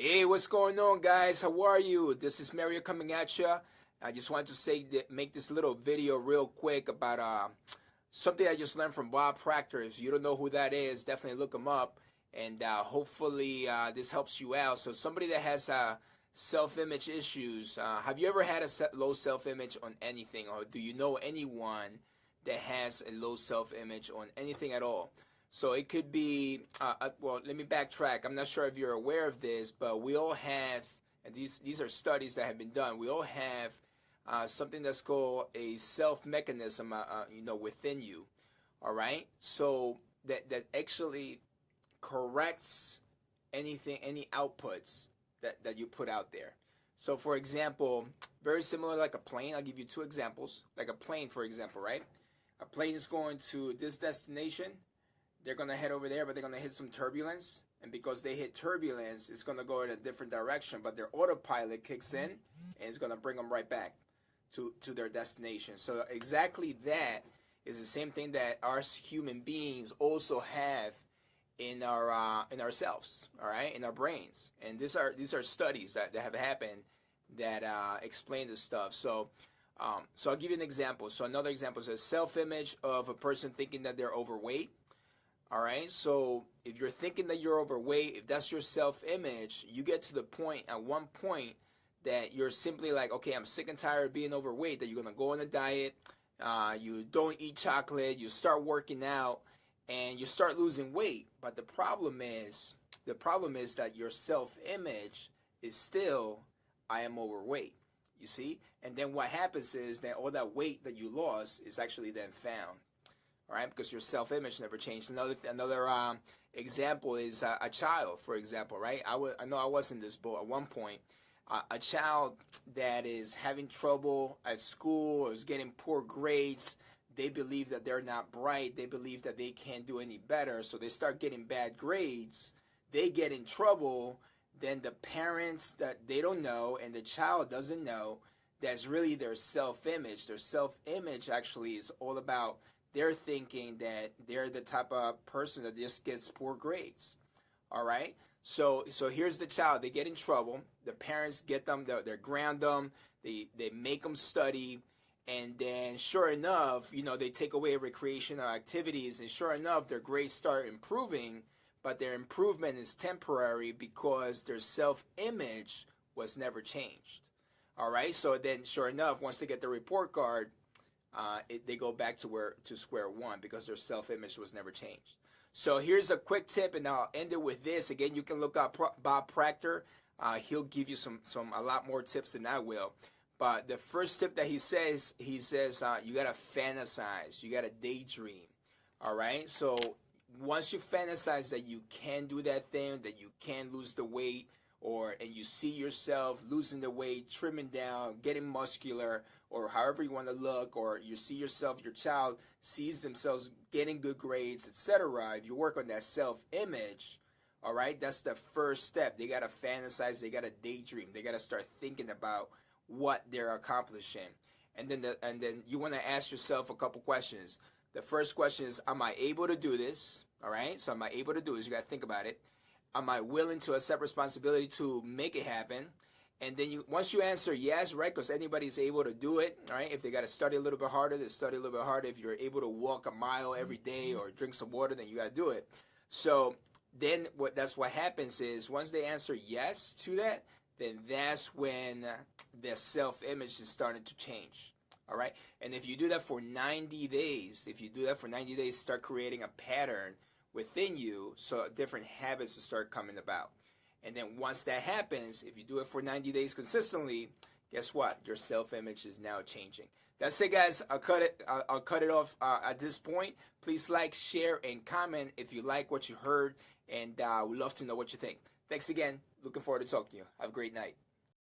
Hey, what's going on, guys? How are you? This is Mario coming at you. I just wanted to make this little video real quick about something I just learned from Bob Proctor. If you don't know who that is, definitely look him up, and hopefully this helps you out. So somebody that has self-image issues, have you ever had a low self-image on anything, or do you know anyone that has a low self-image on anything at all? So it could be, well, let me backtrack. I'm not sure if you're aware of this, but we all have, and these are studies that have been done, we all have something that's called a self-mechanism, within you, all right? So that actually corrects any outputs that you put out there. So for example, very similar like a plane. I'll give you two examples. Like a plane, for example, right? A plane is going to this destination. They're going to head over there, but they're going to hit some turbulence. And because they hit turbulence, it's going to go in a different direction. But their autopilot kicks in, and it's going to bring them right back to their destination. So exactly that is the same thing that us human beings also have in ourselves, all right, in our brains. And these are studies that have happened that explain this stuff. So I'll give you an example. So another example is a self-image of a person thinking that they're overweight. All right, so if you're thinking that you're overweight, if that's your self-image, you get to the point, at one point, that you're simply like, okay, I'm sick and tired of being overweight, that you're going to go on a diet, you don't eat chocolate, you start working out, and you start losing weight. But the problem is that your self-image is still, I am overweight, you see? And then what happens is that all that weight that you lost is actually then found. All right, because your self-image never changed. Another example is a child, for example, right? I know I was in this boat at one point. A child that is having trouble at school or is getting poor grades, they believe that they're not bright. They believe that they can't do any better, so they start getting bad grades. They get in trouble. Then the parents, that they don't know, and the child doesn't know, that's really their self-image. Their self-image actually is all about they're thinking that they're the type of person that just gets poor grades. All right? So here's the child. They get in trouble. The parents get them, they ground them, they make them study, and then sure enough, they take away recreational activities, and sure enough, their grades start improving, but their improvement is temporary because their self-image was never changed. All right? So then sure enough, once they get the report card, they go back to square one because their self-image was never changed. So here's a quick tip, and I'll end it with this. Again, you can look up Bob Proctor. He'll give you a lot more tips than I will. But the first tip that he says you gotta fantasize, you gotta daydream. All right. So once you fantasize that you can do that thing, that you can lose the weight, and you see yourself losing the weight, trimming down, getting muscular, or however you want to look, or you see yourself, your child sees themselves getting good grades, etc. If you work on that self-image, all right, that's the first step. They got to fantasize, they got to daydream, they got to start thinking about what they're accomplishing. And then you want to ask yourself a couple questions. The first question is, am I able to do this? All right, so am I able to do this? You got to think about it. Am I willing to accept responsibility to make it happen? And then once you answer yes, right, because anybody's able to do it, all right? If they got to study a little bit harder, they study a little bit harder. If you're able to walk a mile every day or drink some water, then you got to do it. So then that's what happens is once they answer yes to that, then that's when their self-image is starting to change, all right? And if you do that for 90 days, start creating a pattern within you, so different habits will start coming about. And then once that happens, if you do it for 90 days consistently, guess what? Your self-image is now changing. That's it, guys. I'll cut it off at this point. Please like, share, and comment if you like what you heard, and we'd love to know what you think. Thanks again. Looking forward to talking to you. Have a great night.